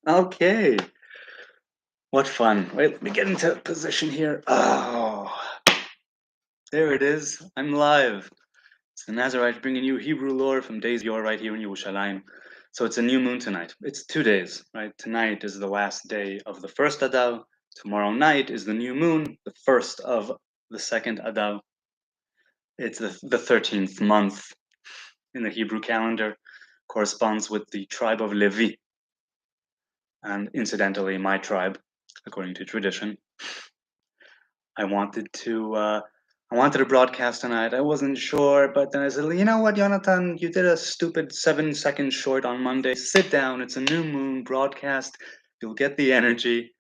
Okay. What fun. Wait, let me get into position here. Oh, there it is. I'm live. It's the Nazarite bringing you Hebrew lore from days of yore right here in Yerushalayim. So it's a new moon tonight. It's 2 days, right? Tonight is the last day of the first Adar. Tomorrow night is the new moon, the first of the second Adar. It's the 13th month in the Hebrew calendar, corresponds with the tribe of Levi. And incidentally, my tribe, according to tradition. I wanted to broadcast tonight. I wasn't sure, but then I said, you know what, Jonathan, you did a stupid 7-second short on Monday. Sit down. It's a new moon broadcast. You'll get the energy,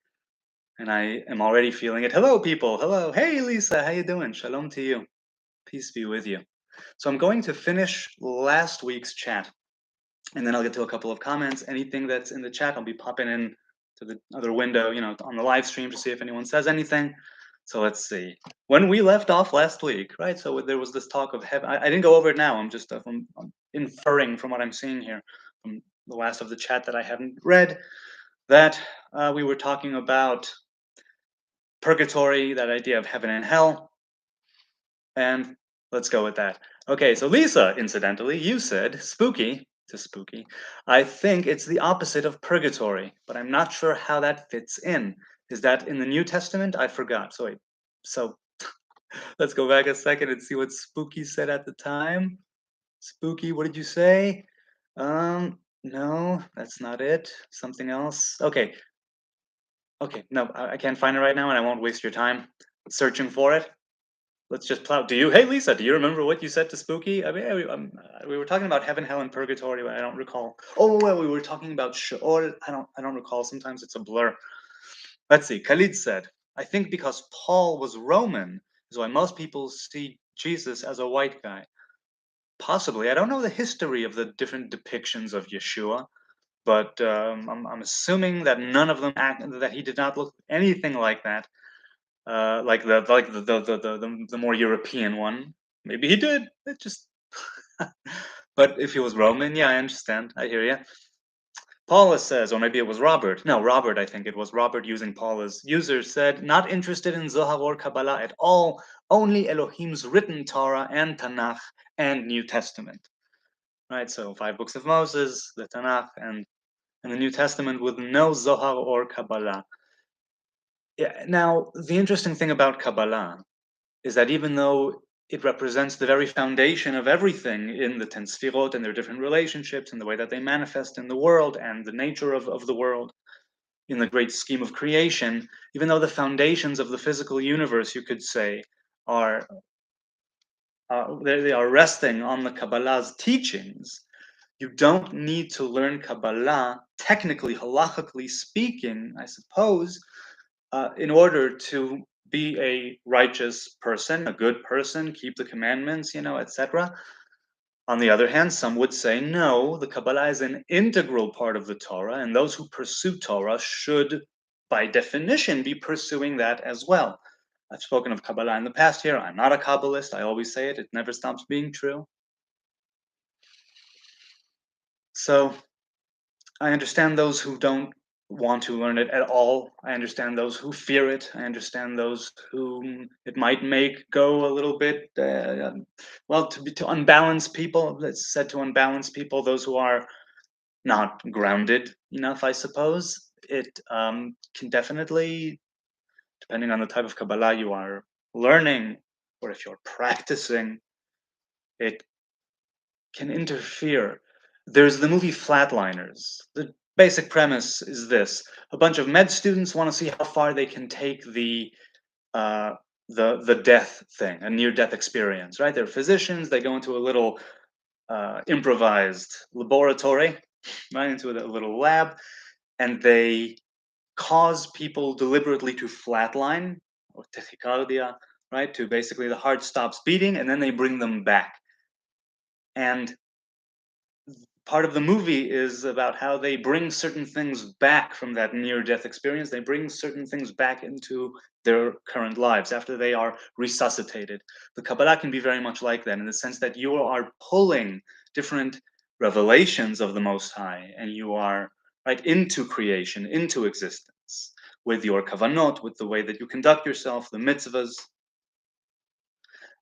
and I am already feeling it. Hello, people. Hello. Hey, Lisa. How you doing? Shalom to you. Peace be with you. So I'm going to finish last week's chat, and then I'll get to a couple of comments. Anything that's in the chat, I'll be popping in to the other window, on the live stream to see if anyone says anything. So let's see. When we left off last week, right? So there was this talk of heaven. I didn't go over it now. I'm just I'm inferring from what I'm seeing here from the last of the chat that I haven't read, that we were talking about purgatory, that idea of heaven and hell, and let's go with that. Okay, so Lisa, incidentally, you said spooky to spooky. I think it's the opposite of purgatory, but I'm not sure how that fits in. Is that in the New Testament? I forgot. So wait. So let's go back a second and see what Spooky said at the time. Spooky, what did you say? No, that's not it. Something else. Okay. Okay, no, I can't find it right now, and I won't waste your time searching for it. Let's just plow. Hey Lisa, do you remember what you said to Spooky? I mean, we were talking about heaven, hell, and purgatory, but I don't recall. Oh, well, we were talking about Sheol. I don't recall. Sometimes it's a blur. Let's see. Khalid said, I think because Paul was Roman is why most people see Jesus as a white guy. Possibly. I don't know the history of the different depictions of Yeshua, but I'm assuming that none of them that he did not look anything like that, like the more European one. Maybe he did. It just. But if he was Roman, yeah, I understand. I hear you. Paula says, or maybe it was Robert. No, Robert, I think it was Robert using Paula's user said, not interested in Zohar or Kabbalah at all, only Elohim's written Torah and Tanakh and New Testament. Right, so 5 books of Moses, the Tanakh, and the New Testament with no Zohar or Kabbalah. Yeah, now, the interesting thing about Kabbalah is that even though it represents the very foundation of everything in the 10 Sfirot and their different relationships and the way that they manifest in the world and the nature of the world in the great scheme of creation, even though the foundations of the physical universe, you could say, are they are resting on the Kabbalah's teachings, you don't need to learn Kabbalah, technically, halachically speaking, I suppose, in order to be a righteous person, a good person, keep the commandments, etc. On the other hand, some would say, no, the Kabbalah is an integral part of the Torah, and those who pursue Torah should, by definition, be pursuing that as well. I've spoken of Kabbalah in the past here. I'm not a Kabbalist. I always say it. It never stops being true. So I understand those who don't want to learn it at all. I understand those who fear it. I understand those whom it might make go a little bit, to unbalance people. It's said to unbalance people, those who are not grounded enough, I suppose. It can definitely, depending on the type of Kabbalah you are learning, or if you're practicing, it can interfere. There's the movie Flatliners. The basic premise is this: a bunch of med students want to see how far they can take the death thing, a near-death experience. Right? They're physicians. They go into a little improvised laboratory, right, into a little lab, and they cause people deliberately to flatline, or tachycardia, right? To basically the heart stops beating, and then they bring them back. And part of the movie is about how they bring certain things back from that near-death experience. They bring certain things back into their current lives after they are resuscitated. The Kabbalah can be very much like that, in the sense that you are pulling different revelations of the Most High, and you are right, into creation, into existence, with your kavanot, with the way that you conduct yourself, the mitzvahs.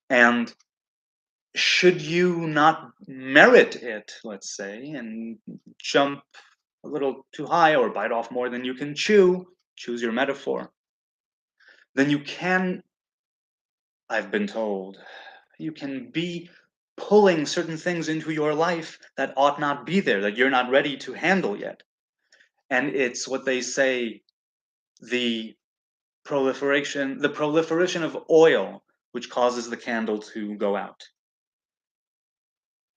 And should you not merit it, let's say, and jump a little too high or bite off more than you can chew, choose your metaphor, then you can, I've been told, you can be pulling certain things into your life that ought not be there, that you're not ready to handle yet. And it's what they say, the proliferation of oil, which causes the candle to go out.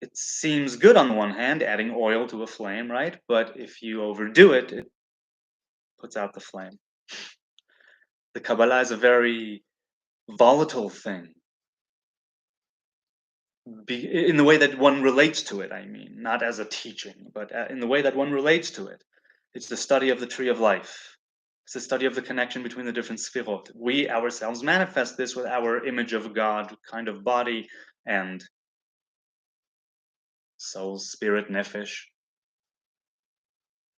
It seems good on the one hand, adding oil to a flame, right? But if you overdo it, it puts out the flame. The Kabbalah is a very volatile thing. In the way that one relates to it, I mean, not as a teaching, but in the way that one relates to it. It's the study of the tree of life. It's the study of the connection between the different sfirot. We ourselves manifest this with our image of God kind of body and soul, spirit, nefesh.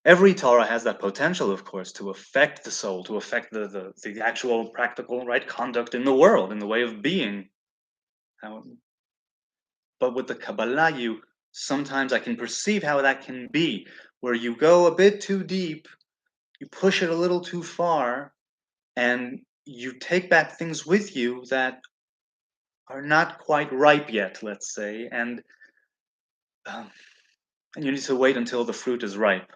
Every Torah has that potential, of course, to affect the soul, to affect the actual practical right conduct in the world, in the way of being. But with the Kabbalah, sometimes I can perceive how that can be, where you go a bit too deep, you push it a little too far, and you take back things with you that are not quite ripe yet, let's say, and you need to wait until the fruit is ripe,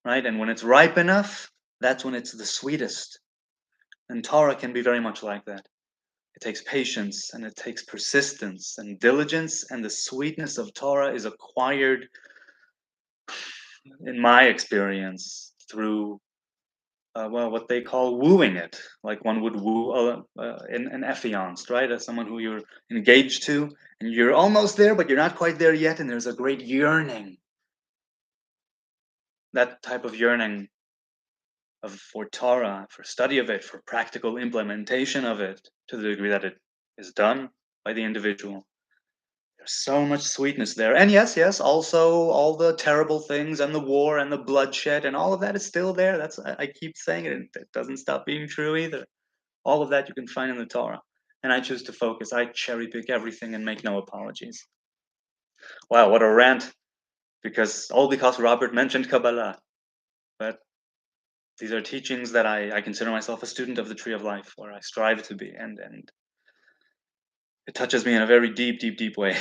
right? And when it's ripe enough, that's when it's the sweetest. And Torah can be very much like that. It takes patience and it takes persistence and diligence, and the sweetness of Torah is acquired, in my experience, through what they call wooing it, like one would woo an affianced, right? As someone who you're engaged to, and you're almost there, but you're not quite there yet, and there's a great yearning. That type of yearning for Torah, for study of it, for practical implementation of it, to the degree that it is done by the individual. There's so much sweetness there. And yes, also all the terrible things and the war and the bloodshed and all of that is still there. I keep saying it, and it doesn't stop being true either. All of that you can find in the Torah. And I choose to focus. I cherry pick everything and make no apologies. Wow, what a rant. All because Robert mentioned Kabbalah. But these are teachings that I consider myself a student of the Tree of Life, or I strive to be. And it touches me in a very deep way.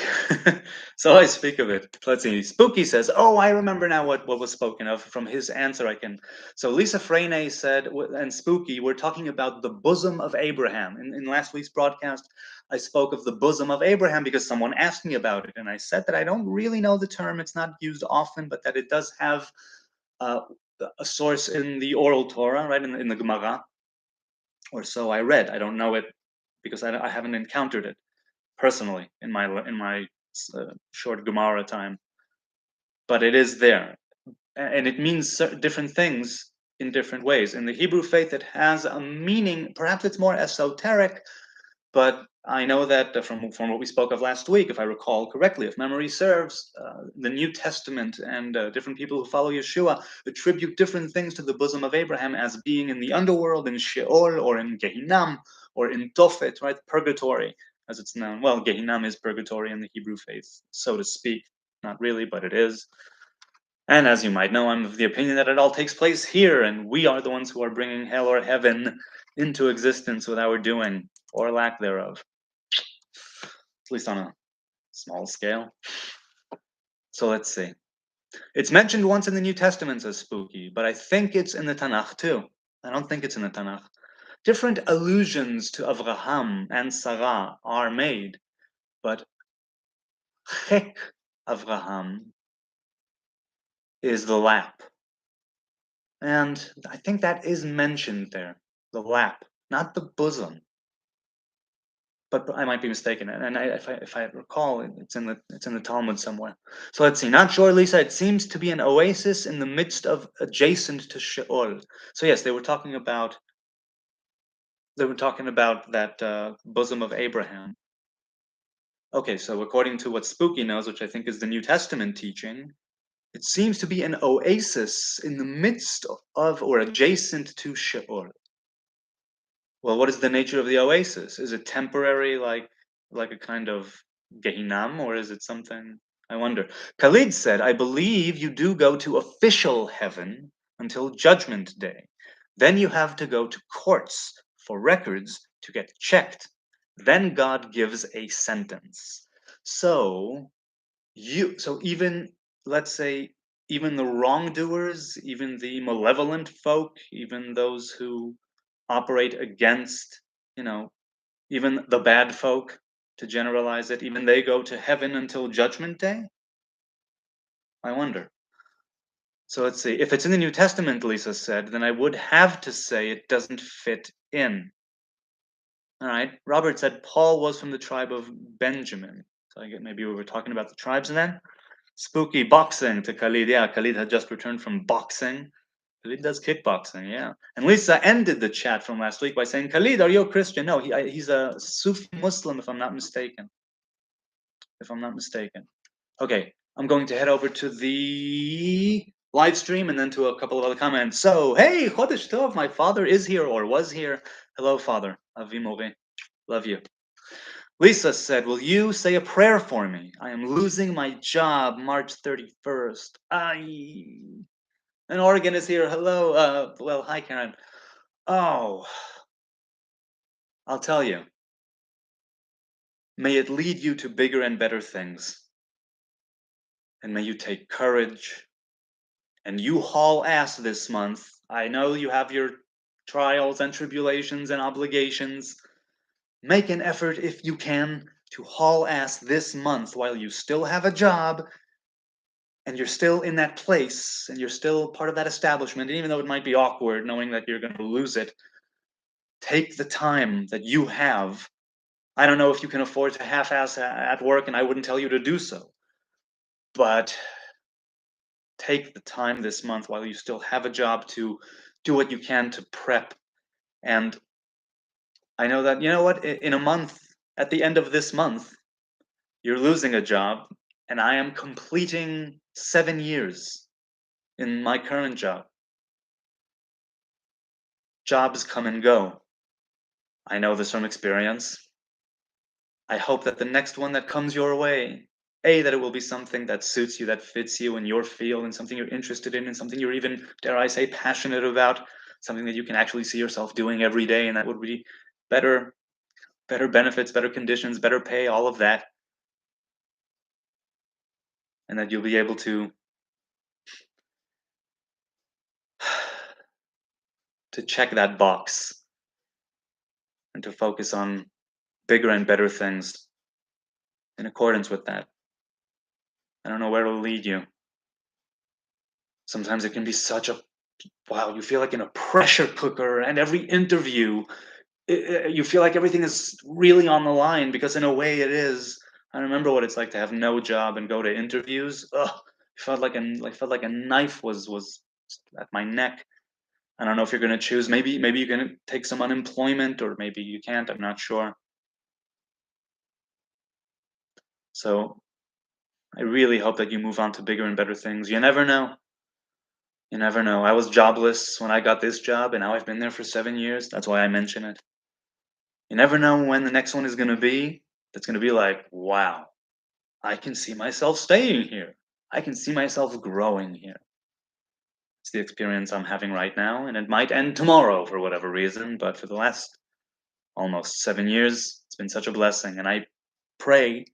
So I speak of it. Let's see. Spooky says, oh, I remember now what was spoken of. From his answer, So Lisa Freyne said, and Spooky, we're talking about the bosom of Abraham. In last week's broadcast, I spoke of the bosom of Abraham because someone asked me about it. And I said that I don't really know the term. It's not used often, but that it does have a source in the oral Torah, right, in the Gemara. Or so I read. I don't know it because I haven't encountered it personally in my short Gemara time, but it is there, and it means different things in different ways. In the Hebrew faith, it has a meaning. Perhaps it's more esoteric, but I know that from what we spoke of last week, if I recall correctly, if memory serves, the New Testament and different people who follow Yeshua attribute different things to the bosom of Abraham as being in the underworld, in Sheol, or in Gehinnom, or in Tophet, right, purgatory, as it's known. Well, Gehinnom is purgatory in the Hebrew faith, so to speak. Not really, but it is. And as you might know, I'm of the opinion that it all takes place here, and we are the ones who are bringing hell or heaven into existence with our doing, or lack thereof, at least on a small scale. So let's see. It's mentioned once in the New Testament as spooky, but I think it's in the Tanakh too. I don't think it's in the Tanakh. Different allusions to Avraham and Sarah are made, but Chek Avraham is the lap. And I think that is mentioned there, the lap, not the bosom. But I might be mistaken. And if I recall, it's in the Talmud somewhere. So let's see. Not sure, Lisa. It seems to be an oasis in the midst of adjacent to Sheol. So yes, they were talking about that bosom of Abraham. Okay, so according to what Spooky knows, which I think is the New Testament teaching, It seems to be an oasis in the midst of or adjacent to Sheol. Well, what is the nature of the oasis? Is it temporary, like a kind of Gehinam, or is it something? I wonder. Khalid said, I believe you do go to official heaven until Judgment Day. Then you have to go to courts for records to get checked. Then God gives a sentence. So even, let's say, even the wrongdoers, even the malevolent folk, even those who operate against, you know, even the bad folk, to generalize it, even they go to heaven until Judgment Day? I wonder. So let's see. If it's in the New Testament, Lisa said, then I would have to say it doesn't fit in. All right. Robert said Paul was from the tribe of Benjamin. So I get maybe we were talking about the tribes then. Spooky boxing to Khalid. Yeah, Khalid had just returned from boxing. Khalid does kickboxing, yeah. And Lisa ended the chat from last week by saying, Khalid, are you a Christian? No, he's a Sufi Muslim, if I'm not mistaken. If I'm not mistaken. Okay, I'm going to head over to the live stream and then to a couple of other comments. So, hey, Chodesh Tov, my father is here or was here. Hello, father. Avi Mori. Love you. Lisa said, will you say a prayer for me? I am losing my job March 31st. And Oregon is here. Hello. Well, hi, Karen. Oh, I'll tell you. May it lead you to bigger and better things. And may you take courage. And you haul ass this month. I know you have your trials and tribulations and obligations. Make an effort if you can to haul ass this month while you still have a job and you're still in that place and you're still part of that establishment. And even though it might be awkward knowing that you're going to lose it, take the time that you have. I don't know if you can afford to half-ass at work, and I wouldn't tell you to do so. But take the time this month while you still have a job to do what you can to prep. And I know that, you know what, in a month, at the end of this month, you're losing a job, and I am completing 7 years in my current job. Jobs come and go. I know this from experience. I hope that the next one that comes your way, that it will be something that suits you, that fits you in your field, and something you're interested in, and something you're even, dare I say, passionate about, something that you can actually see yourself doing every day, and that would be better benefits, better conditions, better pay, all of that. And that you'll be able to check that box and to focus on bigger and better things in accordance with that. I don't know where it'll lead you. Sometimes it can be such a, wow, you feel like in a pressure cooker, and every interview, you feel like everything is really on the line, because in a way it is. I remember what it's like to have no job and go to interviews. Ugh, felt like a knife was at my neck. I don't know if you're going to choose. Maybe you're going to take some unemployment, or maybe you can't. I'm not sure. So I really hope that you move on to bigger and better things. You never know. You never know. I was jobless when I got this job, and now I've been there for 7 years. That's why I mention it. You never know when the next one is going to be. That's going to be like, wow, I can see myself staying here. I can see myself growing here. It's the experience I'm having right now, and it might end tomorrow for whatever reason, but for the last almost 7 years, it's been such a blessing. And I pray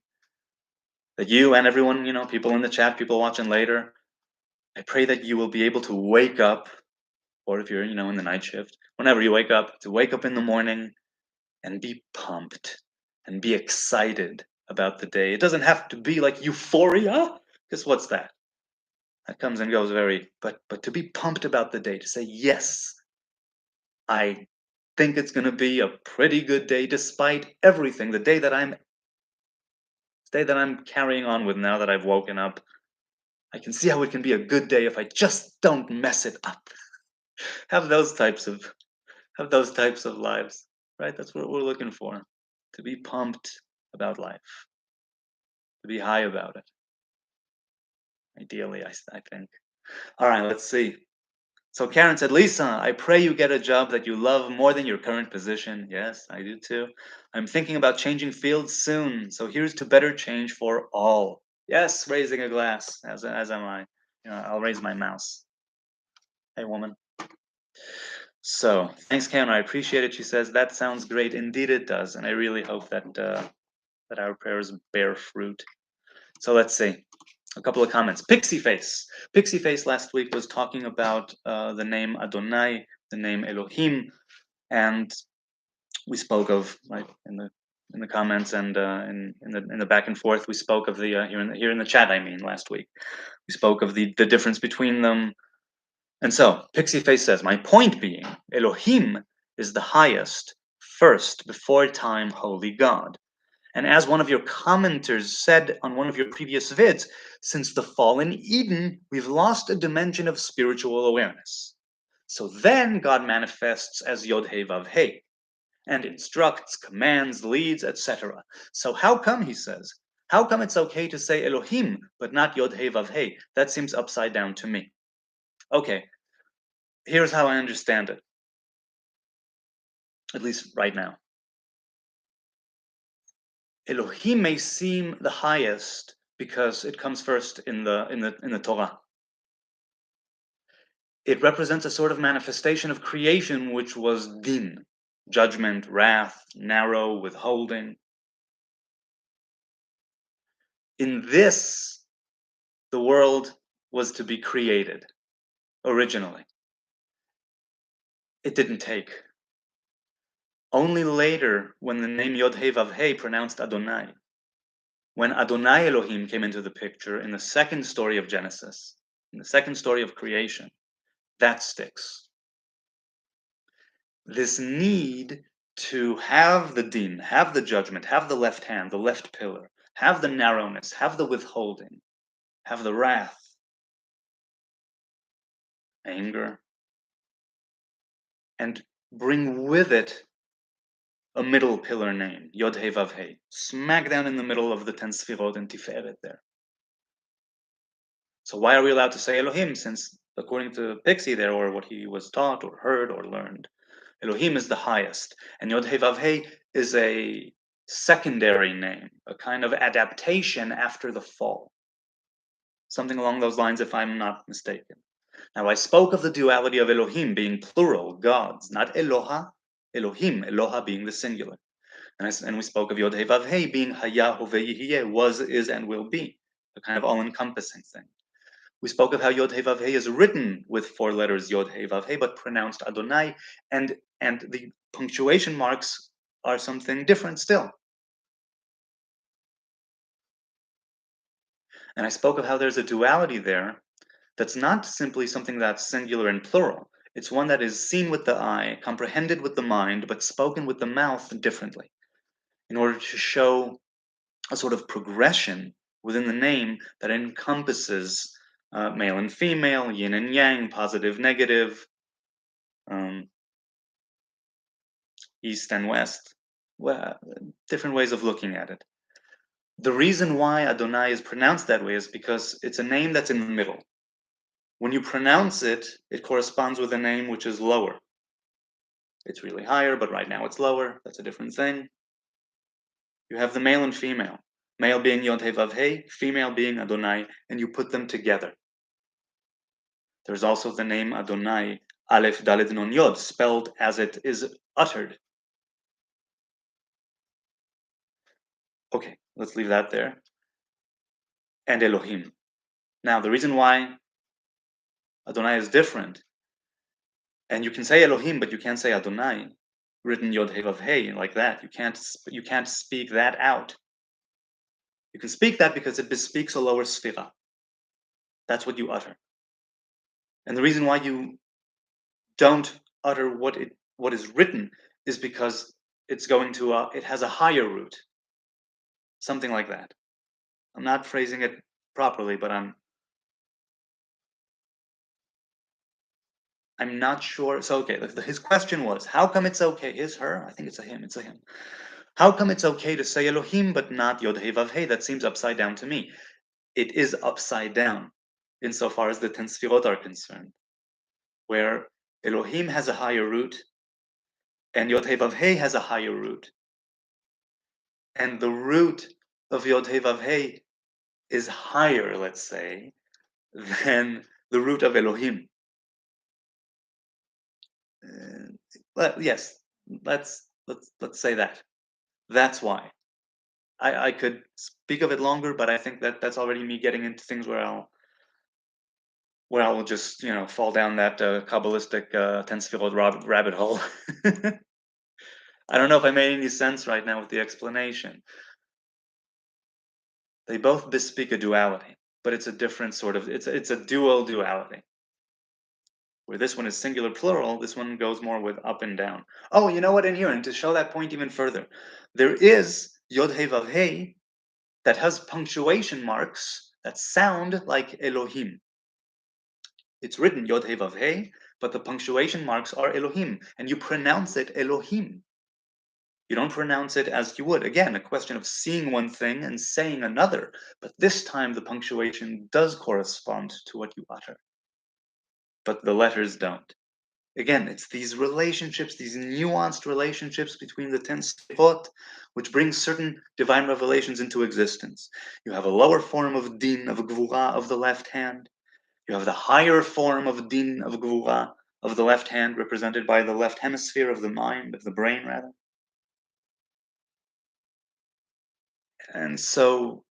that you and everyone, people in the chat, people watching later, I pray that you will be able to wake up, or if you're, in the night shift, whenever you wake up, to wake up in the morning and be pumped and be excited about the day. It doesn't have to be like euphoria, because what's that? That comes and goes but to be pumped about the day, to say, yes, I think it's going to be a pretty good day despite everything. The day that I'm carrying on with now that I've woken up, I can see how it can be a good day if I just don't mess it up. have those types of lives, right? That's what we're looking for. To be pumped about life, to be high about it. Ideally, I think. All right, let's see. So Karen said, Lisa, I pray you get a job that you love more than your current position. Yes, I do too. I'm thinking about changing fields soon, so here's to better change for all. Yes, raising a glass, as am I. I'll raise my mouse. Hey, woman. So, thanks, Karen. I appreciate it. She says, that sounds great. Indeed, it does. And I really hope that our prayers bear fruit. So let's see. A couple of comments. Pixie Face. Pixie Face last week was talking about the name Adonai, the name Elohim, and we spoke of, like, in the comments and in the back and forth. We spoke of the here in the chat. I mean, last week we spoke of the difference between them. And so Pixie Face says, my point being, Elohim is the highest, first, before time, holy God. And as one of your commenters said on one of your previous vids, since the fall in Eden, we've lost a dimension of spiritual awareness. So then God manifests as Yod He Vav He and instructs, commands, leads, etc. So how come, he says, how come it's okay to say Elohim but not Yod He Vav He? That seems upside down to me. Okay, here's how I understand it, at least right now. Elohim may seem the highest because it comes first in the Torah. It represents a sort of manifestation of creation which was din, judgment, wrath, narrow, withholding. In this, the world was to be created originally. It didn't take. Only later, when the name Yod He Vav He pronounced Adonai, when Adonai Elohim came into the picture in the second story of Genesis, in the second story of creation, that sticks. This need to have the din, have the judgment, have the left hand, the left pillar, have the narrowness, have the withholding, have the wrath, anger, and bring with it a middle pillar name, Yod He Vav He, smack down in the middle of the 10 Sfirot and Tiferet there. So why are we allowed to say Elohim, since according to Pixie there, or what he was taught or heard or learned, Elohim is the highest, and Yod He Vav He is a secondary name, a kind of adaptation after the fall. Something along those lines, if I'm not mistaken. Now, I spoke of the duality of Elohim being plural, gods, not Eloha, Elohim, Eloha being the singular. And we spoke of Yod He Vav He being Haya, Hove, Yihye, was, is, and will be, a kind of all-encompassing thing. We spoke of how Yod He Vav He is written with 4 letters Yod He Vav He, but pronounced Adonai, and the punctuation marks are something different still. And I spoke of how there's a duality there that's not simply something that's singular and plural. It's one that is seen with the eye, comprehended with the mind, but spoken with the mouth differently, in order to show a sort of progression within the name that encompasses male and female, yin and yang, positive, negative, east and west, well, different ways of looking at it. The reason why Adonai is pronounced that way is because it's a name that's in the middle. When you pronounce it, it corresponds with a name which is lower. It's really higher, but right now it's lower. That's a different thing. You have the male and female. Male being Yod He Vav He, female being Adonai, and you put them together. There's also the name Adonai, Aleph Daled Nun Yod, spelled as it is uttered. Okay, let's leave that there. And Elohim. Now, the reason why Adonai is different, and you can say Elohim, but you can't say Adonai, written Yod He Vav He like that. You can't speak that out. You can speak that because it bespeaks a lower sphira. That's what you utter. And the reason why you don't utter what is written is because it's going to it has a higher root, something like that. I'm not phrasing it properly, but I'm not sure. So okay, his question was, how come it's okay? Is her? I think it's a him. It's a him. How come it's okay to say Elohim but not Yod He Vav He? That seems upside down to me. It is upside down insofar as the 10 Sfirot are concerned, where Elohim has a higher root and Yod Heh Vav Heh has a higher root. And the root of Yod Heh Vav Heh is higher, let's say, than the root of Elohim. Yes, let's say that. That's why. I could speak of it longer, but I think that that's already me getting into things where I'll just fall down that Kabbalistic 10 Sfirot rabbit hole. I don't know if I made any sense right now with the explanation. They both bespeak a duality, but it's a different sort of it's a dual duality. Where this one is singular plural, this one goes more with up and down. Oh, you know what? In here, and to show that point even further, there is Yod Heh Vav Heh that has punctuation marks that sound like Elohim. It's written Yod Heh Vav Heh, but the punctuation marks are Elohim, and you pronounce it Elohim. You don't pronounce it as you would. Again, a question of seeing one thing and saying another, but this time the punctuation does correspond to what you utter, but the letters don't. Again, it's these relationships, these nuanced relationships between the 10 sefirot, which bring certain divine revelations into existence. You have a lower form of din, of gvura, of the left hand. You have the higher form of din, of gvura, of the left hand, represented by the left hemisphere of the mind, of the brain, rather. And so,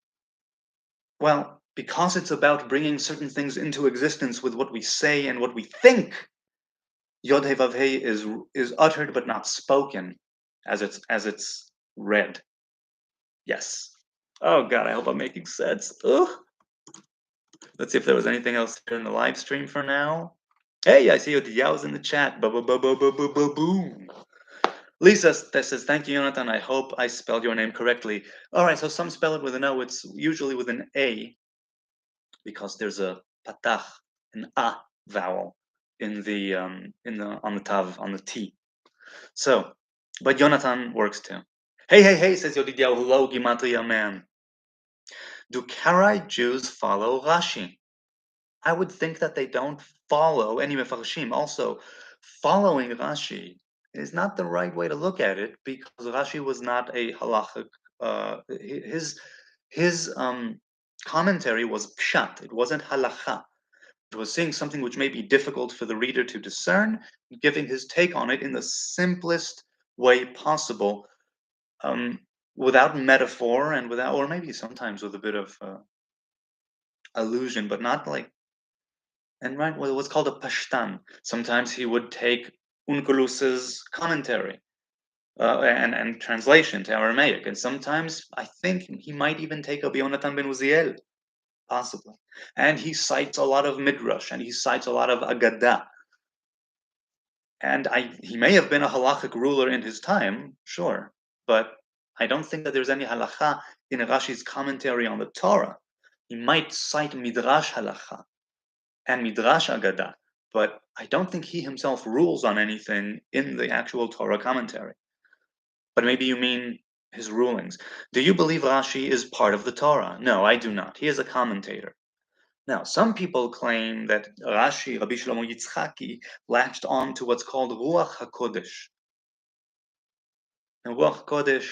well, because it's about bringing certain things into existence with what we say and what we think, Yod Heh Vav Heh is uttered but not spoken, as it's read. Yes. Oh God, I hope I'm making sense. Ugh. Let's see if there was anything else here in the live stream for now. Hey, I see Yow's in the chat. Boom. Lisa says, thank you, Jonathan. I hope I spelled your name correctly. All right, so some spell it with an O. It's usually with an A because there's a patach, an A vowel on the tav, on the T. So, but Jonathan works too. Hey, says Yodidiah, hello, Gimatria man. Do Karai Jews follow Rashi? I would think that they don't follow any Mefarshim. Also, following Rashi is not the right way to look at it because Rashi was not a halachic. His commentary was pshat. It wasn't halacha. It was saying something which may be difficult for the reader to discern, giving his take on it in the simplest way possible, without metaphor and without, or maybe sometimes with a bit of allusion, but not like, and right, what's called a pashtan. Sometimes he would take Unkelus's commentary and translation to Aramaic, and sometimes I think he might even take a Yonatan ben Uziel, possibly. And he cites a lot of midrash, and he cites a lot of agadah. And he may have been a halachic ruler in his time, sure, but I don't think that there's any halacha in Rashi's commentary on the Torah. He might cite midrash halacha and midrash agadah, but I don't think he himself rules on anything in the actual Torah commentary. But maybe you mean his rulings. Do you believe Rashi is part of the Torah? No, I do not. He is a commentator. Now, some people claim that Rashi, Rabbi Shlomo Yitzchaki, latched on to what's called Ruach HaKodesh. Now, Ruach HaKodesh,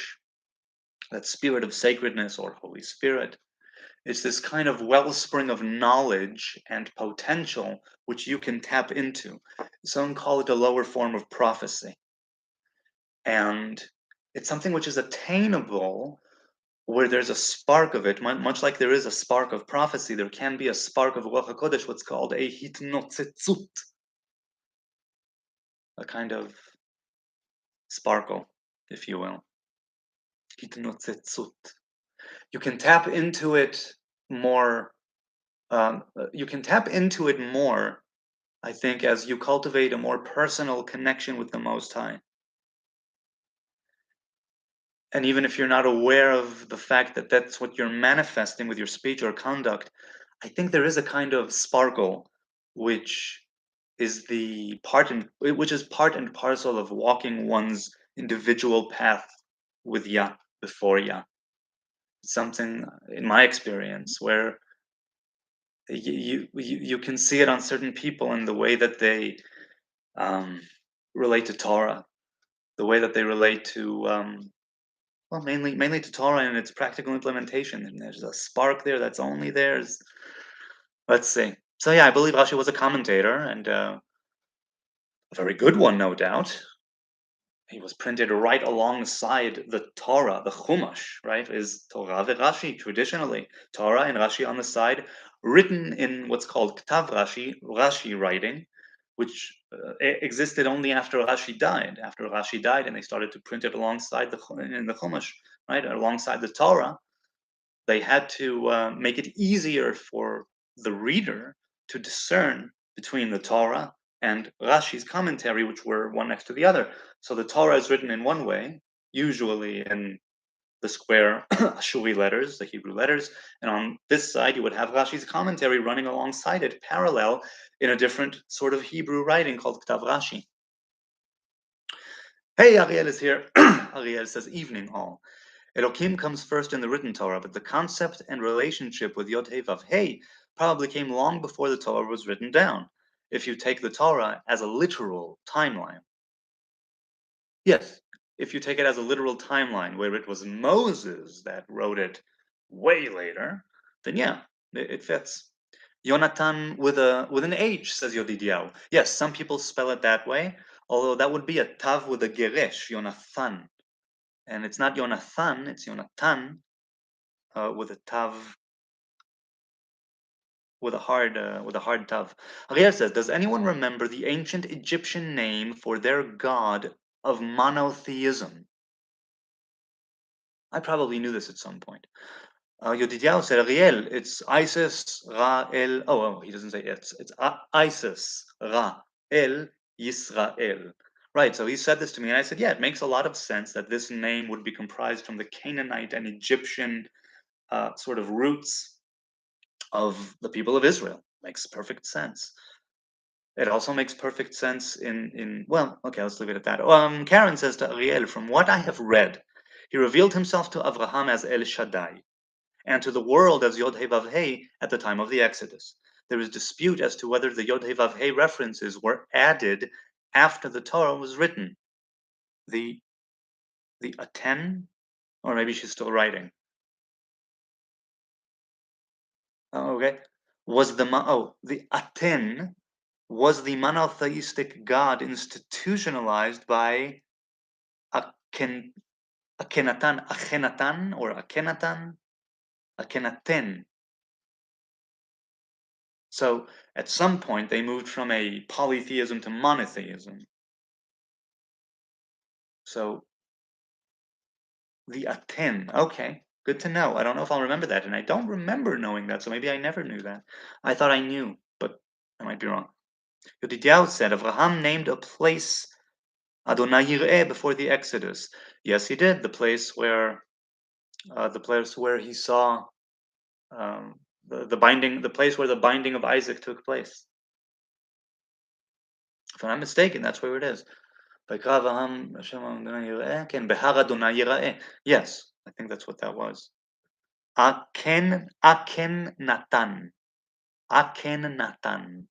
that spirit of sacredness or Holy Spirit, is this kind of wellspring of knowledge and potential which you can tap into. Some call it a lower form of prophecy. And it's something which is attainable where there's a spark of it, much like there is a spark of prophecy, there can be a spark of Ruach HaKodesh, what's called a hitnotzetzut, a kind of sparkle, if you will. Hitnotzetzut. You can tap into it more. You can tap into it more, I think, as you cultivate a more personal connection with the Most High. And even if you're not aware of the fact that that's what you're manifesting with your speech or conduct, I think there is a kind of sparkle which is part and parcel of walking one's individual path with Yah, before Yah. Something in my experience where You can see it on certain people in the way that they um, relate to Torah, the way that they relate to well, mainly to Torah and its practical implementation. And there's a spark there that's only theirs. Let's see. So yeah, I believe Rashi was a commentator and a very good one, no doubt. He was printed right alongside the Torah, the Chumash, right? Is Torah Rashi traditionally. Torah and Rashi on the side, written in what's called Ktav Rashi, Rashi writing, which existed only after Rashi died. After Rashi died, and they started to print it alongside in the Chumash, right, alongside the Torah. They had to make it easier for the reader to discern between the Torah and Rashi's commentary, which were one next to the other. So the Torah is written in one way, usually in the square Ashuri letters, the Hebrew letters, and on this side you would have Rashi's commentary running alongside it, parallel, in a different sort of Hebrew writing called Ktav Rashi. Hey, Ariel is here. Ariel says, evening all. Elohim comes first in the written Torah, but the concept and relationship with Yod He Vav He probably came long before the Torah was written down, if you take the Torah as a literal timeline. Yes, if you take it as a literal timeline, where it was Moses that wrote it way later, then yeah, it fits. Yonatan with an H, says Yodidiau. Yes, some people spell it that way, although that would be a tav with a geresh, Yonathan. And it's not Yonathan, it's Yonatan, with a tav, with a hard tav. Ariel says, does anyone remember the ancient Egyptian name for their god of monotheism? I probably knew this at some point. Yodidiao said, Ariel, it's Isis, Ra, El. Oh, he doesn't say it's Isis, Ra, El, Yisrael. Right, so he said this to me, and I said, yeah, it makes a lot of sense that this name would be comprised from the Canaanite and Egyptian sort of roots of the people of Israel. Makes perfect sense. It also makes perfect sense in well, okay, let's leave it at that. Karen says to Ariel, from what I have read, he revealed himself to Avraham as El Shaddai, and to the world as Yod He Vav He at the time of the Exodus. There is dispute as to whether the Yod He Vav He references were added after the Torah was written. The Aten, or maybe she's still writing. Oh, okay. Was the Aten was the monotheistic God institutionalized by Aken, Akhenatan, or Akhenaten. So at some point they moved from a polytheism to monotheism. So the Aten, okay, good to know. I don't know if I'll remember that, and I don't remember knowing that, so maybe I never knew that. I thought I knew, but I might be wrong. Yodidiahu said, Avraham named a place Adonai Yireh before the Exodus. Yes, he did. The place where he saw the binding, the place where the binding of Isaac took place. If I'm not mistaken, that's where it is. Yes, I think that's what that was. Aken Natan. Aken Natan.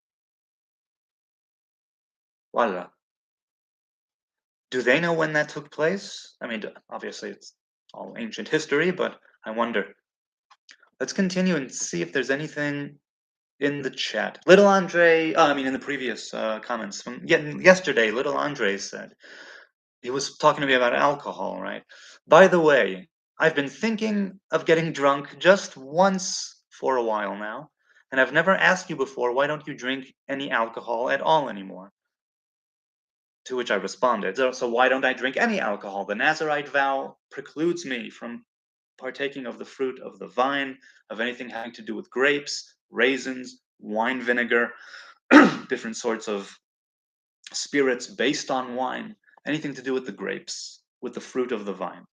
Voila. Do they know when that took place? I mean, obviously it's all ancient history, but I wonder. Let's continue and see if there's anything in the chat. Little Andre, in the previous comments from yesterday, Little Andre said, he was talking to me about alcohol, right? By the way, I've been thinking of getting drunk just once for a while now, and I've never asked you before, why don't you drink any alcohol at all anymore? To which I responded, so why don't I drink any alcohol? The Nazarite vow precludes me from partaking of the fruit of the vine, of anything having to do with grapes, raisins, wine vinegar, different sorts of spirits based on wine, anything to do with the grapes, with the fruit of the vine.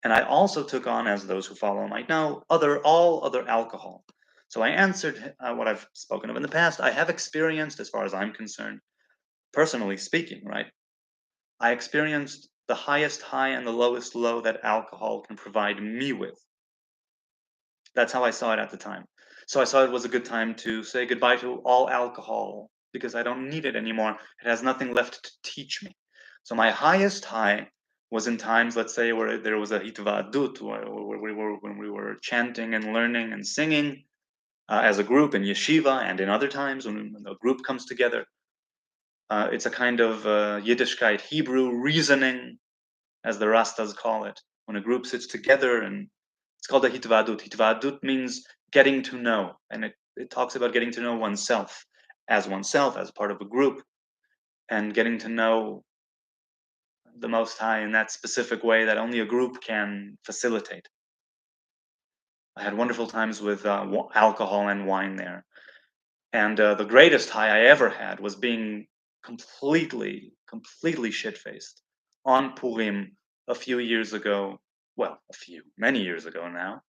And I also took on, as those who follow might know, all other alcohol. So I answered what I've spoken of in the past. I have experienced, as far as I'm concerned, personally speaking, right? I experienced the highest high and the lowest low that alcohol can provide me with. That's how I saw it at the time. So I saw it was a good time to say goodbye to all alcohol because I don't need it anymore. It has nothing left to teach me. So my highest high was in times, let's say, where there was a hitvadut, when we were chanting and learning and singing as a group in yeshiva, and in other times when a group comes together. It's a kind of Yiddishkeit, Hebrew reasoning, as the Rastas call it, when a group sits together, and it's called a hitvadut. Hitvadut means getting to know, and it talks about getting to know oneself, as part of a group, and getting to know the Most High in that specific way that only a group can facilitate. I had wonderful times with alcohol and wine there. And the greatest high I ever had was being completely shit-faced on Purim a few years ago. Well, many years ago now.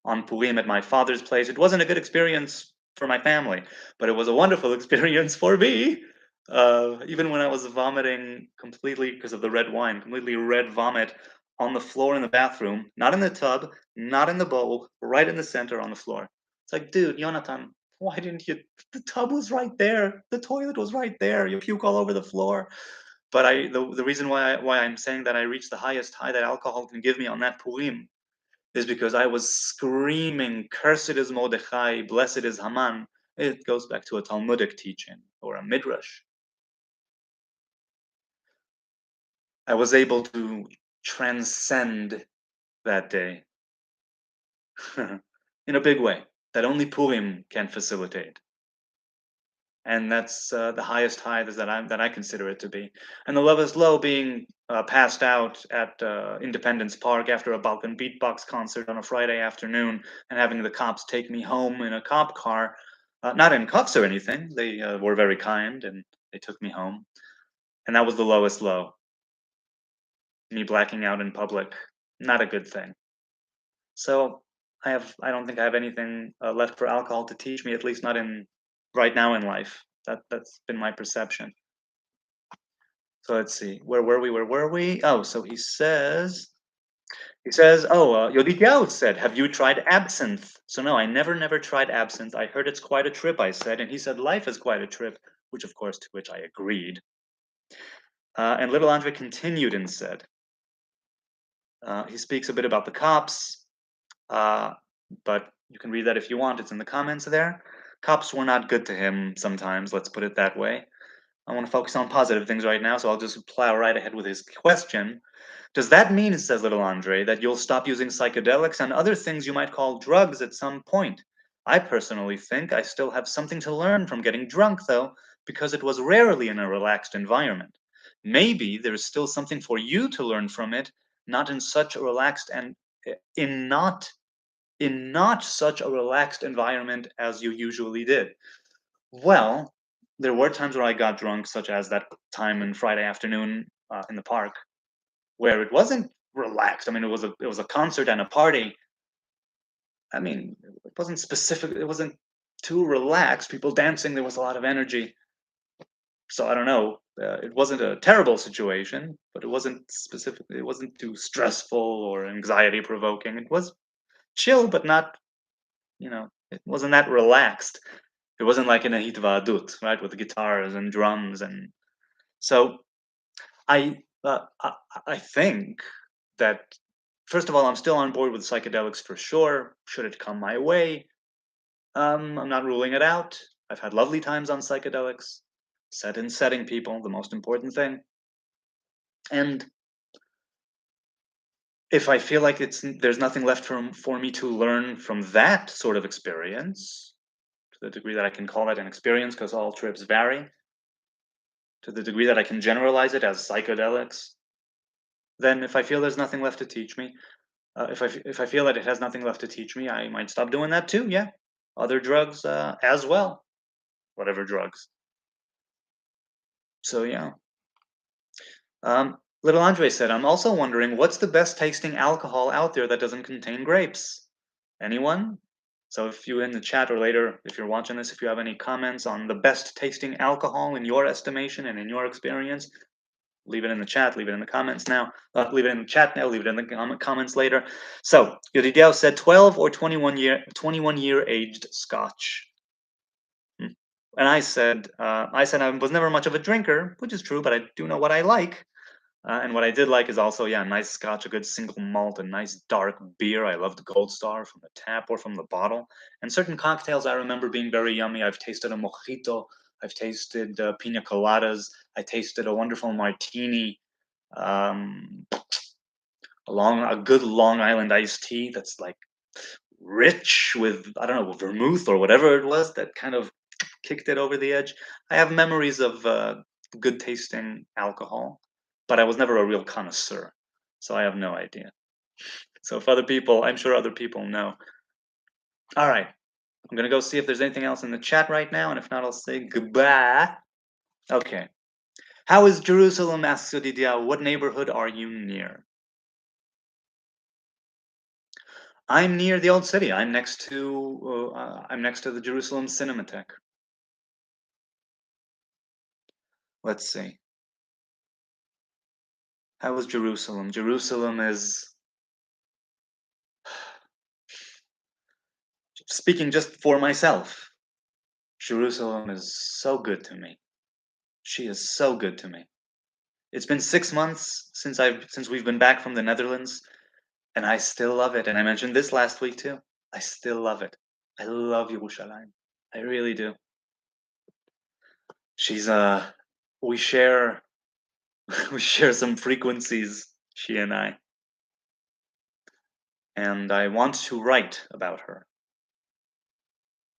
On Purim at my father's place. It wasn't a good experience for my family, but it was a wonderful experience for me. Even when I was vomiting completely because of the red wine, completely red vomit on the floor in the bathroom, not in the tub, not in the bowl, right in the center on the floor. It's like, dude, Jonathan, why didn't you? The tub was right there. The toilet was right there. You puke all over the floor. But the reason why I'm saying that I reached the highest high that alcohol can give me on that Purim is because I was screaming, "Cursed is Mordechai, blessed is Haman." It goes back to a Talmudic teaching or a midrash. I was able to transcend that day in a big way that only Purim can facilitate. And that's the highest high that I consider it to be. And the lowest low being passed out at Independence Park after a Balkan beatbox concert on a Friday afternoon, and having the cops take me home in a cop car, not in cuffs or anything. They were very kind and they took me home, and that was the lowest low. Me blacking out in public, not a good thing. So I don't think I have anything left for alcohol to teach me, at least not in right now in life. That's been my perception. So let's see. Where were we? Where were we? Oh, so oh, Yodigyao said, have you tried absinthe? So no, I never tried absinthe. I heard it's quite a trip, I said, and he said life is quite a trip, to which I agreed. And little Andre continued and said, he speaks a bit about the cops, but you can read that if you want. It's in the comments there. Cops were not good to him sometimes, let's put it that way. I want to focus on positive things right now, so I'll just plow right ahead with his question. Does that mean, says little Andre, that you'll stop using psychedelics and other things you might call drugs at some point? I personally think I still have something to learn from getting drunk, though, because it was rarely in a relaxed environment. Maybe there is still something for you to learn from it, not in such a relaxed and in not such a relaxed environment as you usually did. Well, there were times where I got drunk, such as that time in Friday afternoon in the park, where it wasn't relaxed. I mean, it was a concert and a party. I mean, it wasn't specific. It wasn't too relaxed. People dancing. There was a lot of energy. So I don't know. It wasn't a terrible situation, but it wasn't specific. It wasn't too stressful or anxiety provoking. It was chill, but not. It wasn't that relaxed. It wasn't like in a hitvadut, right, with the guitars and drums, and so I I think that first of all, I'm still on board with psychedelics for sure. Should it come my way, I'm not ruling it out. I've had lovely times on psychedelics, setting people, the most important thing. And if I feel like there's nothing left for me to learn from that sort of experience, to the degree that I can call that an experience, because all trips vary, to the degree that I can generalize it as psychedelics, then if I feel there's nothing left to teach me, if I feel that it has nothing left to teach me, I might stop doing that too. Yeah, other drugs as well, whatever drugs. So yeah. Little Andre said, I'm also wondering what's the best tasting alcohol out there that doesn't contain grapes? Anyone? So if you in the chat or later, if you're watching this, if you have any comments on the best tasting alcohol in your estimation and in your experience, leave it in the chat, leave it in the comments now, leave it in the chat now, leave it in the comments later. So Yodidiao said 12 or 21-year aged Scotch. And I said I was never much of a drinker, which is true, but I do know what I like. And what I did like is also, yeah, nice Scotch, a good single malt, a nice dark beer. I love the Gold Star from the tap or from the bottle. And certain cocktails I remember being very yummy. I've tasted a mojito. I've tasted pina coladas. I tasted a wonderful martini, um, a good Long Island iced tea that's like rich with, I don't know, vermouth or whatever it was that kind of kicked it over the edge. I have memories of good tasting alcohol, but I was never a real connoisseur, so I have no idea. So if other people, I'm sure other people know. All right, I'm gonna go see if there's anything else in the chat right now, and if not, I'll say goodbye. Okay. How is Jerusalem, asks Yodidia? What neighborhood are you near? I'm near the old city. I'm next to the Jerusalem Cinematheque. Let's see. How is Jerusalem? Jerusalem is, speaking just for myself, Jerusalem is so good to me. She is so good to me. It's been 6 months since we've been back from the Netherlands, and I still love it. And I mentioned this last week too. I still love it. I love Yerushalayim. I really do. She's we share we share some frequencies, she and I. And I want to write about her.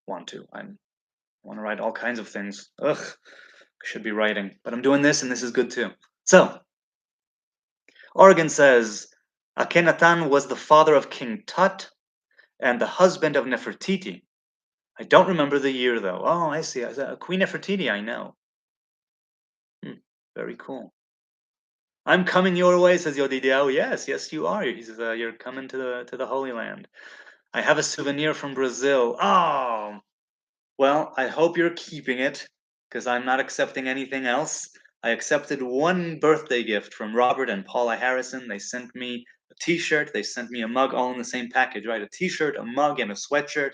I want to write all kinds of things. Ugh, I should be writing, but I'm doing this, and this is good too. So, Oregon says, Akhenaten was the father of King Tut and the husband of Nefertiti. I don't remember the year, though. Oh, I see. Queen Nefertiti, I know. Very cool. I'm coming your way, says Yodidiao. Yes, yes, you are. He says, you're coming to the Holy Land. I have a souvenir from Brazil. Oh, well, I hope you're keeping it, because I'm not accepting anything else. I accepted one birthday gift from Robert and Paula Harrison. They sent me a t-shirt, they sent me a mug, all in the same package, right? A t-shirt, a mug, and a sweatshirt.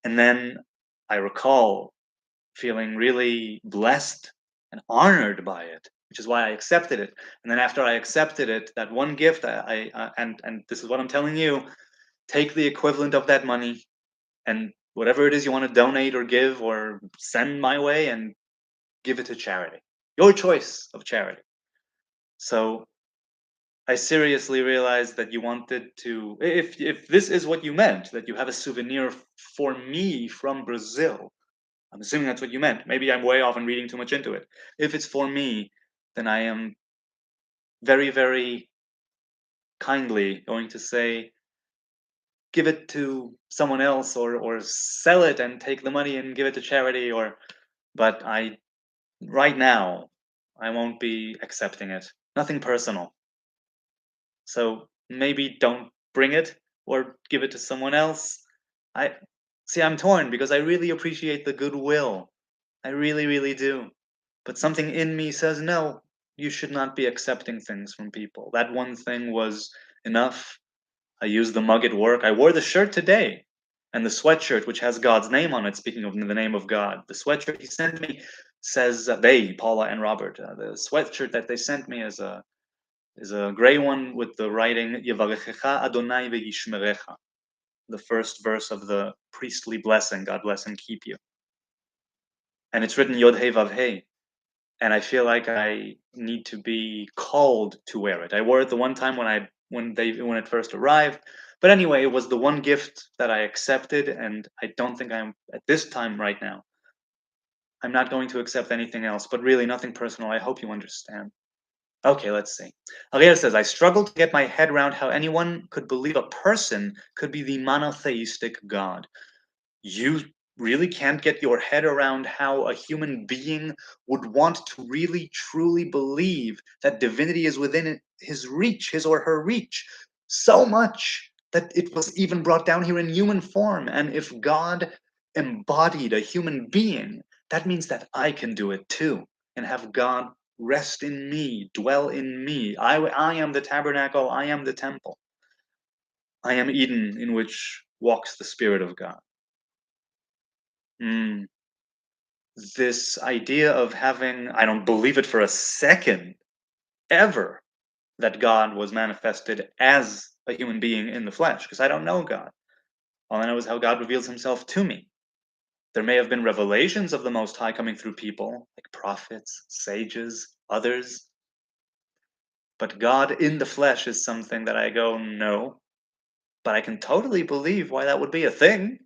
And then I recall feeling really blessed and honored by it, which is why I accepted it. And then after I accepted it, that one gift, and this is what I'm telling you, take the equivalent of that money and whatever it is you want to donate or give or send my way, and give it to charity. Your choice of charity. So I seriously realized that you wanted to, if this is what you meant, that you have a souvenir for me from Brazil, I'm assuming that's what you meant. Maybe I'm way off and reading too much into it. If it's for me, then I am very, very kindly going to say, give it to someone else, or sell it and take the money and give it to charity, but right now, I won't be accepting it. Nothing personal. So maybe don't bring it or give it to someone else. I'm torn because I really appreciate the goodwill. I really, really do. But something in me says, no, you should not be accepting things from people. That one thing was enough. I used the mug at work. I wore the shirt today. And the sweatshirt, which has God's name on it, speaking of the name of God, the sweatshirt he sent me says, Paula and Robert, the sweatshirt that they sent me is a gray one with the writing, Yevarechecha Adonai ve'yishmerecha, the first verse of the priestly blessing, God bless and keep you. And it's written Yod He Vav He. And I feel like I need to be called to wear it. I wore it the one time when it first arrived. But anyway, it was the one gift that I accepted, and I don't think I'm at this time right now. I'm not going to accept anything else, but really nothing personal. I hope you understand. Okay, let's see. Ariel says, I struggle to get my head around how anyone could believe a person could be the monotheistic God. You really can't get your head around how a human being would want to really truly believe that divinity is within his reach, his or her reach, so much that it was even brought down here in human form. And if God embodied a human being, that means that I can do it too and have God rest in me, dwell in me. I am the tabernacle, I am the temple. I am Eden in which walks the Spirit of God. This idea of having, I don't believe it for a second, ever, that God was manifested as a human being in the flesh, because I don't know God. All I know is how God reveals himself to me. There may have been revelations of the Most High coming through people, like prophets, sages, others. But God in the flesh is something that I go, no. But I can totally believe why that would be a thing.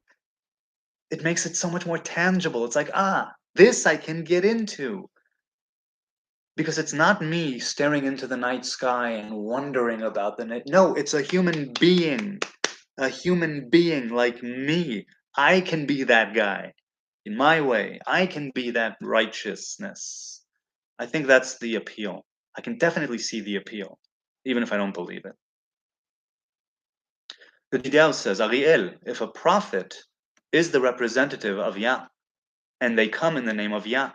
It makes it so much more tangible. It's like, this I can get into. Because it's not me staring into the night sky and wondering about the night. No, it's a human being like me. I can be that guy in my way. I can be that righteousness. I think that's the appeal. I can definitely see the appeal, even if I don't believe it. The Didel says, Ariel, if a prophet is the representative of Yah, and they come in the name of Yah,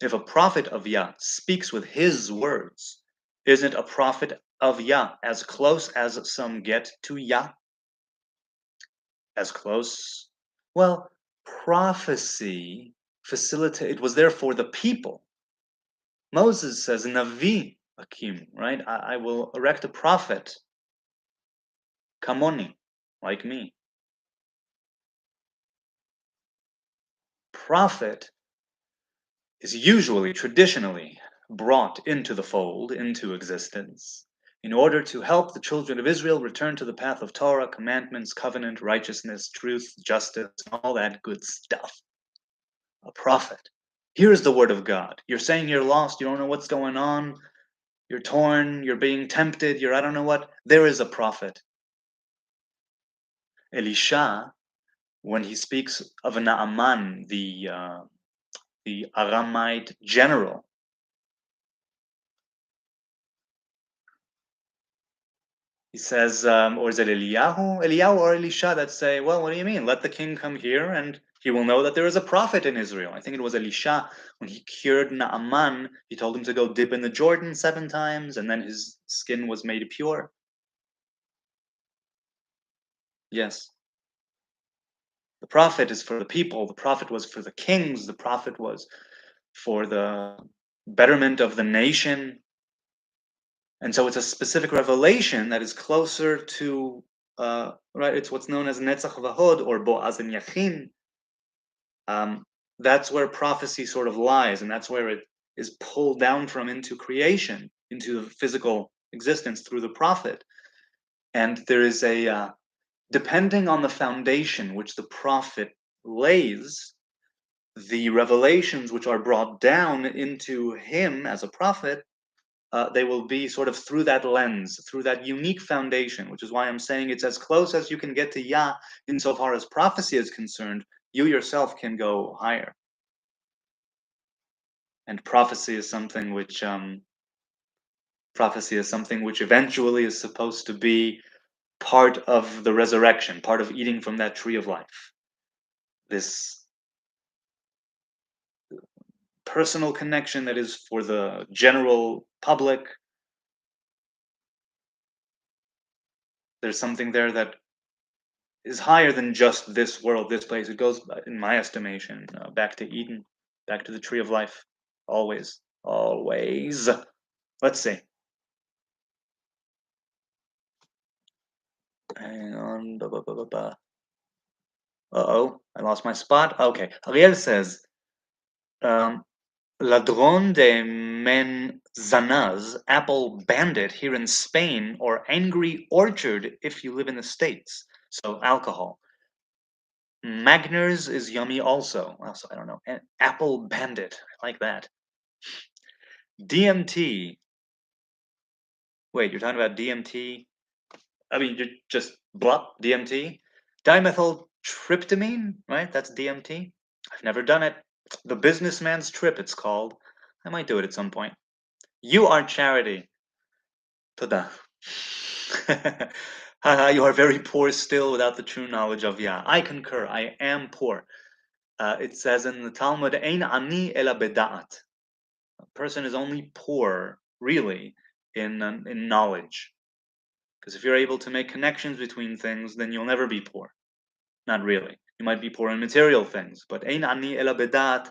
if a prophet of Yah speaks with his words, isn't a prophet of Yah as close as some get to Yah? As close? Well, prophecy it was there for the people. Moses says, Navi Akim, right? I will erect a prophet, Kamoni, like me. Prophet is usually, traditionally, brought into the fold, into existence, in order to help the children of Israel return to the path of Torah, commandments, covenant, righteousness, truth, justice, all that good stuff. A prophet. Here's the word of God. You're saying you're lost, you don't know what's going on, you're torn, you're being tempted, you're I don't know what. There is a prophet. Elisha, when he speaks of Naaman, the Aramite general, he says, or is it Eliyahu or Elisha that say, well, what do you mean? Let the king come here and he will know that there is a prophet in Israel. I think it was Elisha, when he cured Naaman, he told him to go dip in the Jordan 7 times and then his skin was made pure. Yes. The prophet is for the people. The prophet was for the kings. The prophet was for the betterment of the nation. And so it's a specific revelation that is closer to, right, it's what's known as Netzach Vahod or Boaz and Yachin. That's where prophecy sort of lies, and that's where it is pulled down from into creation, into physical existence through the prophet. And there is a, depending on the foundation which the prophet lays, the revelations which are brought down into him as a prophet, they will be sort of through that lens, through that unique foundation, which is why I'm saying it's as close as you can get to Yah insofar as prophecy is concerned. You yourself can go higher. And prophecy is something which eventually is supposed to be part of the resurrection, part of eating from that tree of life. This personal connection that is for the general public. There's something there that is higher than just this world, this place. It goes, in my estimation, back to Eden, back to the tree of life. Always. Always. Let's see. Hang on. Uh-oh, I lost my spot. Okay. Ariel says, Ladrón de Manzanaz, apple bandit here in Spain, or angry orchard if you live in the States. So alcohol. Magners is yummy also. I don't know. Apple bandit. I like that. DMT. Wait, you're talking about DMT? I mean, you're just DMT? Dimethyltryptamine, right? That's DMT. I've never done it. The businessman's trip, it's called. I might do it at some point. You are charity. Tada. You are very poor still without the true knowledge of Yah. I concur. I am poor. It says in the Talmud, Ein ani ela beda'at. A person is only poor, really, in knowledge. Because if you're able to make connections between things, then you'll never be poor. Not really. You might be poor in material things, but ein ani ela bedat.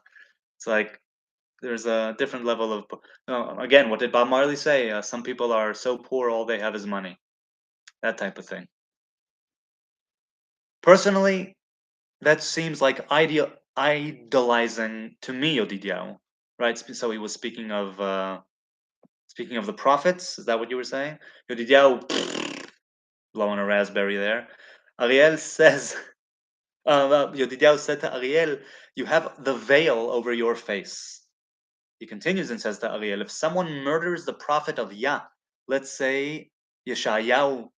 It's like there's a different level of. Again, what did Bob Marley say? Some people are so poor, all they have is money. That type of thing. Personally, that seems like idolizing to me, Odidiao. Right? So he was speaking of the prophets. Is that what you were saying? Odidiao blowing a raspberry there. Ariel says. Yodidiao said to Ariel, "You have the veil over your face." He continues and says to Ariel, "If someone murders the prophet of Yah, let's say Yeshayahu,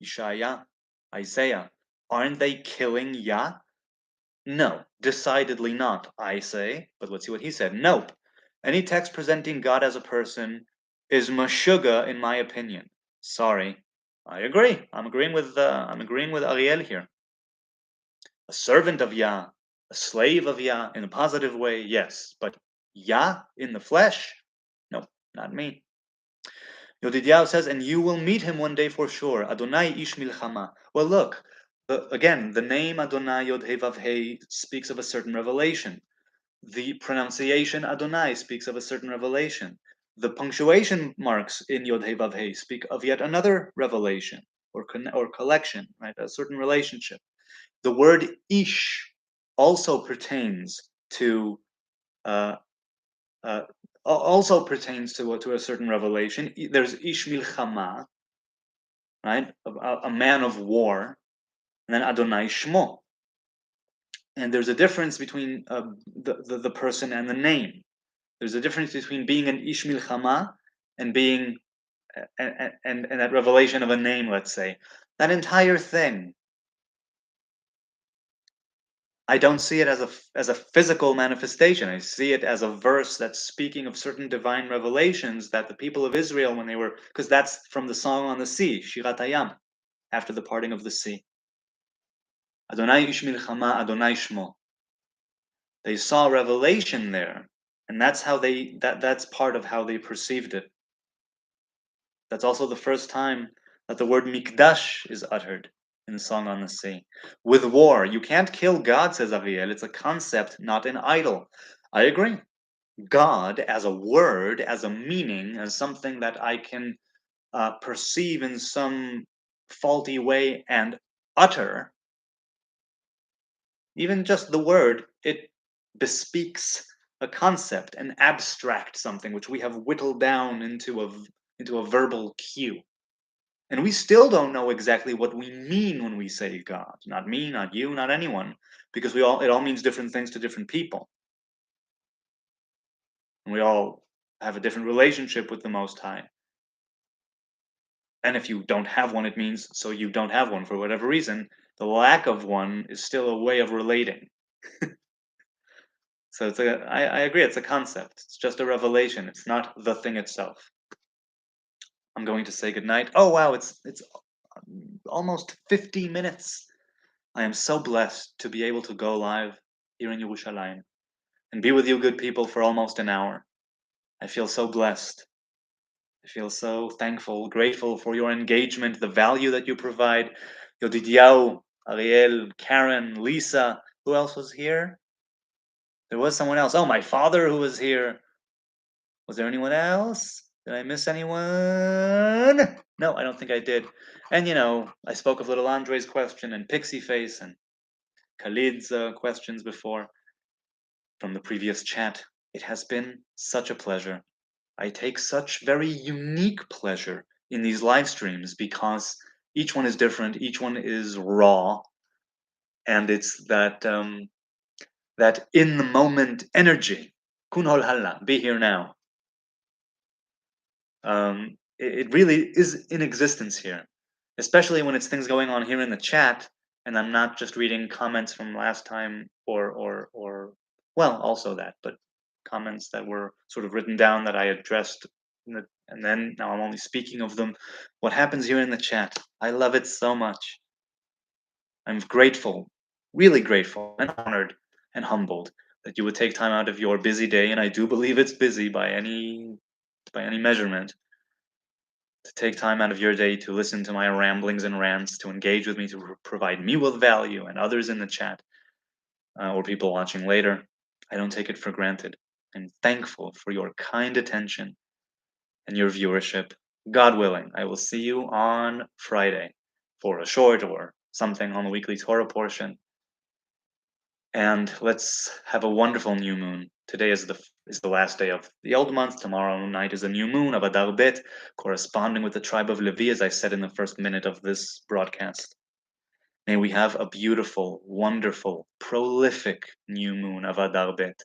Yeshaya, Isaiah, aren't they killing Yah?" No, decidedly not, I say. But let's see what he said. Nope. Any text presenting God as a person is mashuga, in my opinion. Sorry. I agree. I'm agreeing with Ariel here. A servant of Yah, a slave of Yah in a positive way, yes. But Yah in the flesh? No, not me. Yodidiah says, and you will meet him one day for sure. Adonai ish milchama. Well, look, again, the name Adonai Yod He Vav He speaks of a certain revelation. The pronunciation Adonai speaks of a certain revelation. The punctuation marks in Yod He Vav He speak of yet another revelation or collection, right? A certain relationship. The word ish also pertains to uh, a certain revelation. There's ish milchama, right? A man of war, and then Adonai Shmo. And there's a difference between the person and the name. There's a difference between being an ish milchama and being and that revelation of a name. Let's say that entire thing. I don't see it as a physical manifestation. I see it as a verse that's speaking of certain divine revelations that the people of Israel, when they were, because that's from the song on the sea, Shirat Hayam, after the parting of the sea. Adonai ish milchama, Adonai shmo. They saw revelation there, and that's how that's part of how they perceived it. That's also the first time that the word mikdash is uttered in the song on the sea. With war, you can't kill God, says Ariel. It's a concept, not an idol. I agree. God as a word, as a meaning, as something that I can perceive in some faulty way and utter, even just the word, it bespeaks a concept, an abstract something, which we have whittled down into a verbal cue. And we still don't know exactly what we mean when we say God. Not me, not you, not anyone, because it all means different things to different people. And we all have a different relationship with the Most High. And if you don't have one, it means so you don't have one for whatever reason. The lack of one is still a way of relating. So I agree, it's a concept. It's just a revelation. It's not the thing itself. I'm going to say goodnight. Oh wow, it's almost 50 minutes. I am so blessed to be able to go live here in Yerushalayim and be with you good people for almost an hour. I feel so blessed. I feel so thankful, grateful for your engagement, the value that you provide. Yodidiao, Ariel, Karen, Lisa. Who else was here? There was someone else. Oh, my father who was here. Was there anyone else? Did I miss anyone? No, I don't think I did. And I spoke of little Andre's question and Pixie Face and Khalid's questions before from the previous chat. It has been such a pleasure. I take such very unique pleasure in these live streams because each one is different, each one is raw, and it's that in the moment energy. Kun hol halla, be here now. It really is in existence here, especially when it's things going on here in the chat, and I'm not just reading comments from last time or well, also that, but comments that were sort of written down that I addressed, and then now I'm only speaking of them. What happens here in the chat? I love it so much. I'm grateful, really grateful, and honored and humbled that you would take time out of your busy day, and I do believe it's busy by any measurement, to take time out of your day to listen to my ramblings and rants, to engage with me, to provide me with value and others in the chat, or people watching later. I don't take it for granted. I'm thankful for your kind attention and your viewership. God willing, I will see you on Friday for a short or something on the weekly Torah portion. And let's have a wonderful new moon. Today is the last day of the old month. Tomorrow night is a new moon of Adar Bet, corresponding with the tribe of Levi, as I said in the first minute of this broadcast. May we have a beautiful, wonderful, prolific new moon of Adar Bet.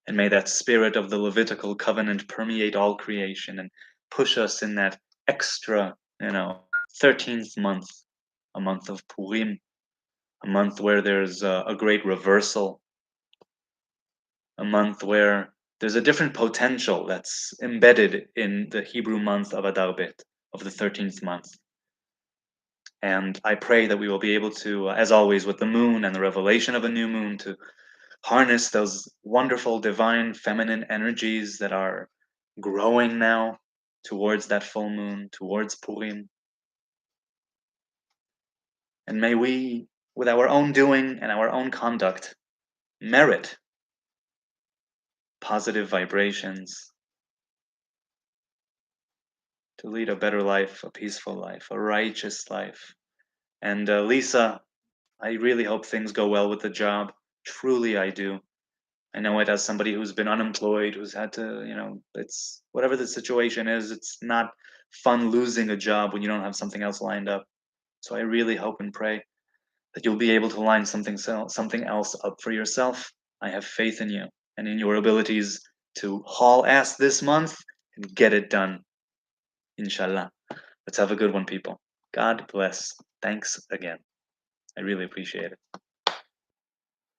And may that spirit of the Levitical covenant permeate all creation and push us in that extra, 13th month, a month of Purim, a month where there's a great reversal, a month where there's a different potential that's embedded in the Hebrew month of Adar Bet, of the 13th month. And I pray that we will be able to, as always, with the moon and the revelation of a new moon, to harness those wonderful divine feminine energies that are growing now towards that full moon, towards Purim. And may we, with our own doing and our own conduct, merit positive vibrations to lead a better life, a peaceful life, a righteous life. And Lisa, I really hope things go well with the job. Truly, I do. I know it as somebody who's been unemployed, who's had to, it's whatever the situation is, it's not fun losing a job when you don't have something else lined up. So I really hope and pray that you'll be able to line something else up for yourself. I have faith in you and in your abilities to haul ass this month and get it done. Inshallah. Let's have a good one, people. God bless. Thanks again. I really appreciate it.